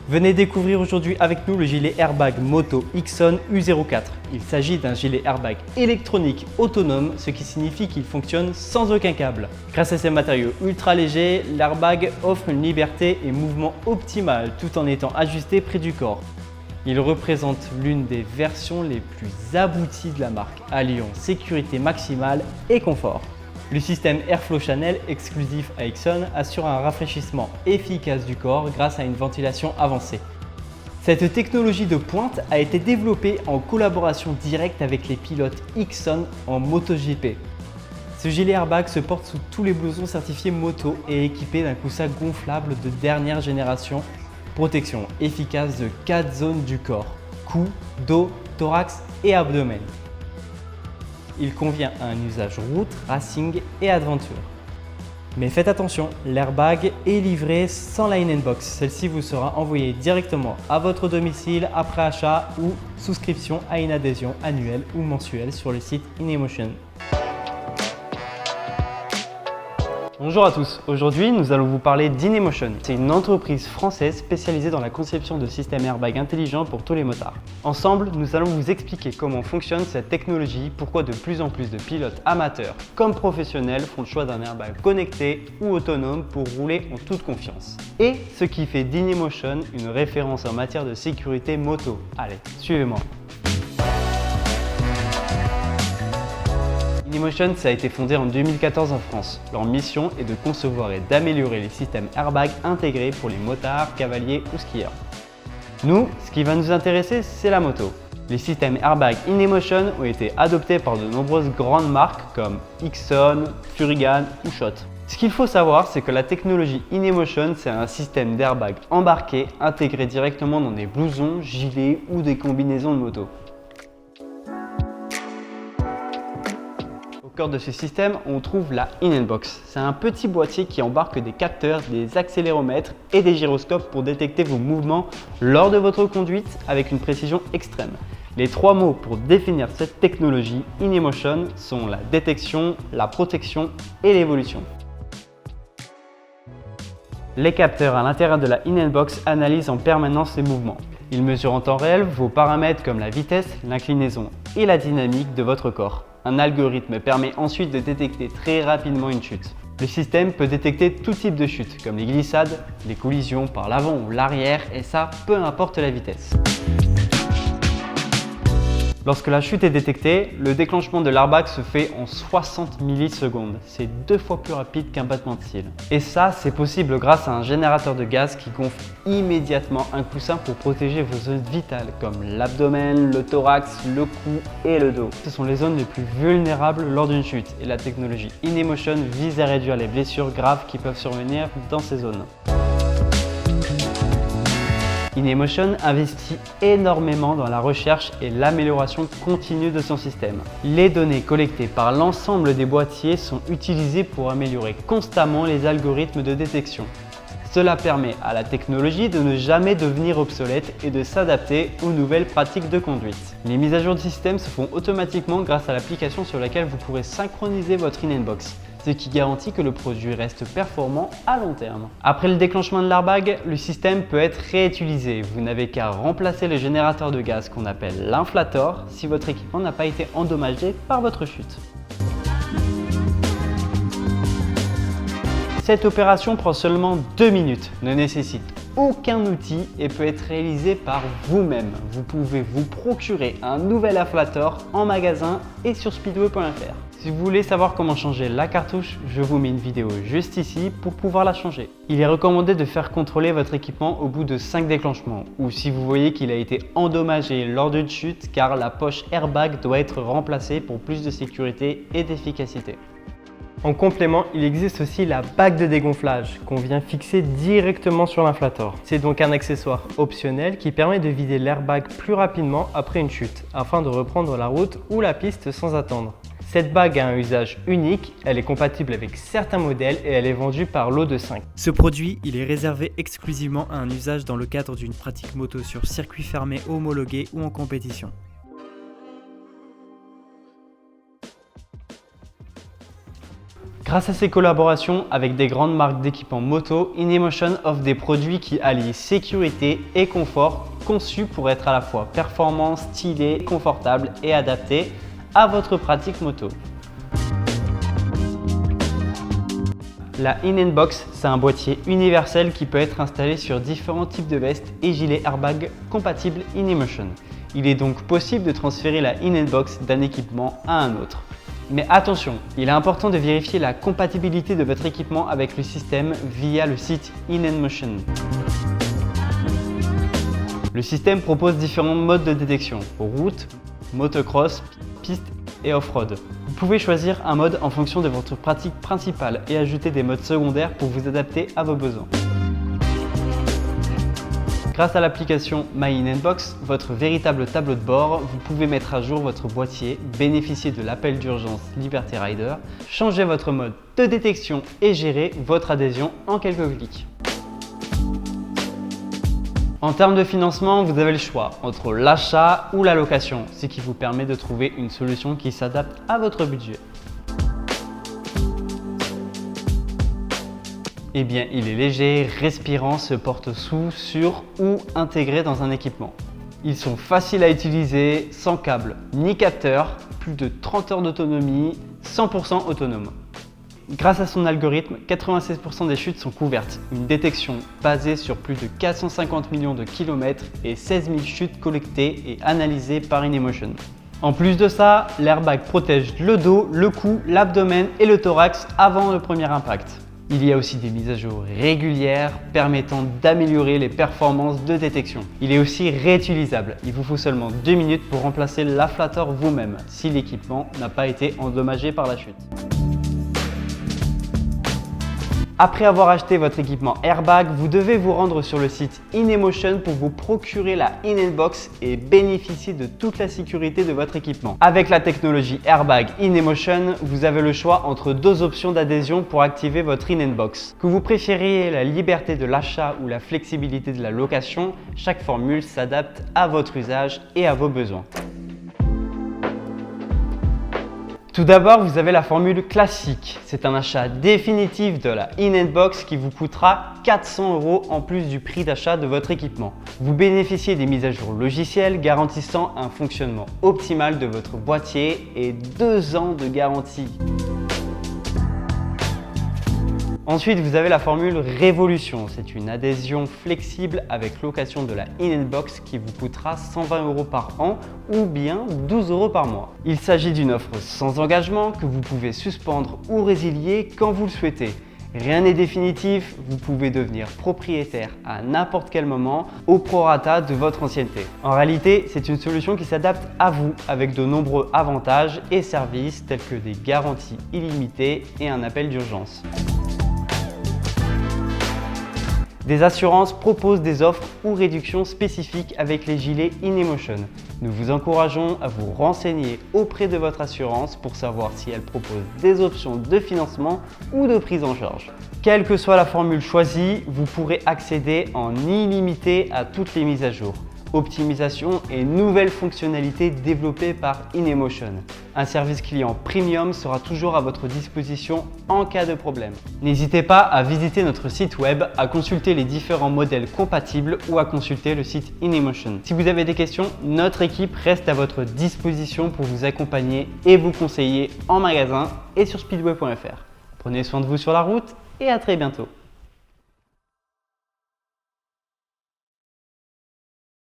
Venez découvrir aujourd'hui avec nous le gilet airbag moto Ixon U04. Il s'agit d'un gilet airbag électronique autonome, ce qui signifie qu'il fonctionne sans aucun câble. Grâce à ses matériaux ultra légers, l'airbag offre une liberté et mouvement optimal tout en étant ajusté près du corps. Il représente l'une des versions les plus abouties de la marque, alliant sécurité maximale et confort. Le système Airflow Channel exclusif à Ixon assure un rafraîchissement efficace du corps grâce à une ventilation avancée. Cette technologie de pointe a été développée en collaboration directe avec les pilotes Ixon en MotoGP. Ce gilet airbag se porte sous tous les blousons certifiés moto et est équipé d'un coussin gonflable de dernière génération. Protection efficace de 4 zones du corps, cou, dos, thorax et abdomen. Il convient à un usage route, racing et adventure. Mais faites attention, l'airbag est livré sans la in-box. Celle-ci vous sera envoyée directement à votre domicile après achat ou souscription à une adhésion annuelle ou mensuelle sur le site InEmotion. Bonjour à tous, aujourd'hui nous allons vous parler d'InEmotion. C'est une entreprise française spécialisée dans la conception de systèmes airbag intelligents pour tous les motards. Ensemble, nous allons vous expliquer comment fonctionne cette technologie, pourquoi de plus en plus de pilotes amateurs comme professionnels font le choix d'un airbag connecté ou autonome pour rouler en toute confiance. Et ce qui fait d'InEmotion une référence en matière de sécurité moto. Allez, suivez-moi. InEmotion, ça a été fondé en 2014 en France. Leur mission est de concevoir et d'améliorer les systèmes airbags intégrés pour les motards, cavaliers ou skieurs. Nous, ce qui va nous intéresser, c'est la moto. Les systèmes airbags InEmotion ont été adoptés par de nombreuses grandes marques comme Ixon, Furigan ou Schott. Ce qu'il faut savoir, c'est que la technologie InEmotion, c'est un système d'airbag embarqué intégré directement dans des blousons, gilets ou des combinaisons de moto. Au cœur de ce système, on trouve la in-box. C'est un petit boîtier qui embarque des capteurs, des accéléromètres et des gyroscopes pour détecter vos mouvements lors de votre conduite avec une précision extrême. Les trois mots pour définir cette technologie InEmotion sont la détection, la protection et l'évolution. Les capteurs à l'intérieur de la in-box analysent en permanence les mouvements. Ils mesurent en temps réel vos paramètres comme la vitesse, l'inclinaison et la dynamique de votre corps. Un algorithme permet ensuite de détecter très rapidement une chute. Le système peut détecter tout type de chute, comme les glissades, les collisions par l'avant ou l'arrière, et ça, peu importe la vitesse. Lorsque la chute est détectée, le déclenchement de l'airbag se fait en 60 millisecondes. C'est 2 fois plus rapide qu'un battement de cils. Et ça, c'est possible grâce à un générateur de gaz qui gonfle immédiatement un coussin pour protéger vos zones vitales comme l'abdomen, le thorax, le cou et le dos. Ce sont les zones les plus vulnérables lors d'une chute et la technologie InEmotion vise à réduire les blessures graves qui peuvent survenir dans ces zones. InEmotion investit énormément dans la recherche et l'amélioration continue de son système. Les données collectées par l'ensemble des boîtiers sont utilisées pour améliorer constamment les algorithmes de détection. Cela permet à la technologie de ne jamais devenir obsolète et de s'adapter aux nouvelles pratiques de conduite. Les mises à jour du système se font automatiquement grâce à l'application sur laquelle vous pourrez synchroniser votre in-box, ce qui garantit que le produit reste performant à long terme. Après le déclenchement de l'airbag, le système peut être réutilisé. Vous n'avez qu'à remplacer le générateur de gaz qu'on appelle l'inflator si votre équipement n'a pas été endommagé par votre chute. Cette opération prend seulement 2 minutes, ne nécessite aucun outil et peut être réalisée par vous-même. Vous pouvez vous procurer un nouvel inflator en magasin et sur speedway.fr. Si vous voulez savoir comment changer la cartouche, je vous mets une vidéo juste ici pour pouvoir la changer. Il est recommandé de faire contrôler votre équipement au bout de 5 déclenchements ou si vous voyez qu'il a été endommagé lors d'une chute car la poche airbag doit être remplacée pour plus de sécurité et d'efficacité. En complément, il existe aussi la bague de dégonflage qu'on vient fixer directement sur l'inflator. C'est donc un accessoire optionnel qui permet de vider l'airbag plus rapidement après une chute afin de reprendre la route ou la piste sans attendre. Cette bague a un usage unique, elle est compatible avec certains modèles et elle est vendue par lot de 5. Ce produit, il est réservé exclusivement à un usage dans le cadre d'une pratique moto sur circuit fermé homologué ou en compétition. Grâce à ses collaborations avec des grandes marques d'équipements moto, InEmotion offre des produits qui allient sécurité et confort, conçus pour être à la fois performants, stylés, confortables et adaptés à votre pratique moto. La InBox, c'est un boîtier universel qui peut être installé sur différents types de vestes et gilets airbag compatibles InEmotion. Il est donc possible de transférer la InBox d'un équipement à un autre. Mais attention, il est important de vérifier la compatibilité de votre équipement avec le système via le site InMotion. Le système propose différents modes de détection: route, motocross, piste et off-road. Vous pouvez choisir un mode en fonction de votre pratique principale et ajouter des modes secondaires pour vous adapter à vos besoins. Grâce à l'application MyInBox, votre véritable tableau de bord, vous pouvez mettre à jour votre boîtier, bénéficier de l'appel d'urgence Liberty Rider, changer votre mode de détection et gérer votre adhésion en quelques clics. En termes de financement, vous avez le choix entre l'achat ou la location, ce qui vous permet de trouver une solution qui s'adapte à votre budget. Eh bien, il est léger, respirant, se porte sous, sur ou intégré dans un équipement. Ils sont faciles à utiliser, sans câble ni capteur, plus de 30 heures d'autonomie, 100% autonome. Grâce à son algorithme, 96% des chutes sont couvertes. Une détection basée sur plus de 450 millions de kilomètres et 16 000 chutes collectées et analysées par InEmotion. En plus de ça, l'airbag protège le dos, le cou, l'abdomen et le thorax avant le premier impact. Il y a aussi des mises à jour régulières permettant d'améliorer les performances de détection. Il est aussi réutilisable. Il vous faut seulement 2 minutes pour remplacer l'afflateur vous-même si l'équipement n'a pas été endommagé par la chute. Après avoir acheté votre équipement airbag, vous devez vous rendre sur le site InEmotion pour vous procurer la InBox et bénéficier de toute la sécurité de votre équipement. Avec la technologie airbag InEmotion, vous avez le choix entre deux options d'adhésion pour activer votre InBox. Que vous préfériez la liberté de l'achat ou la flexibilité de la location, chaque formule s'adapte à votre usage et à vos besoins. Tout d'abord, vous avez la formule classique. C'est un achat définitif de la InBox qui vous coûtera 400 € en plus du prix d'achat de votre équipement. Vous bénéficiez des mises à jour logicielles garantissant un fonctionnement optimal de votre boîtier et 2 ans de garantie. Ensuite, vous avez la formule Révolution. C'est une adhésion flexible avec location de la InBox qui vous coûtera 120 € par an ou bien 12 € par mois. Il s'agit d'une offre sans engagement que vous pouvez suspendre ou résilier quand vous le souhaitez. Rien n'est définitif, vous pouvez devenir propriétaire à n'importe quel moment au prorata de votre ancienneté. En réalité, c'est une solution qui s'adapte à vous avec de nombreux avantages et services tels que des garanties illimitées et un appel d'urgence. Des assurances proposent des offres ou réductions spécifiques avec les gilets InEmotion. Nous vous encourageons à vous renseigner auprès de votre assurance pour savoir si elle propose des options de financement ou de prise en charge. Quelle que soit la formule choisie, vous pourrez accéder en illimité à toutes les mises à jour, optimisation et nouvelles fonctionnalités développées par InEmotion. Un service client premium sera toujours à votre disposition en cas de problème. N'hésitez pas à visiter notre site web, à consulter les différents modèles compatibles ou à consulter le site InEmotion. Si vous avez des questions, notre équipe reste à votre disposition pour vous accompagner et vous conseiller en magasin et sur speedway.fr. Prenez soin de vous sur la route et à très bientôt.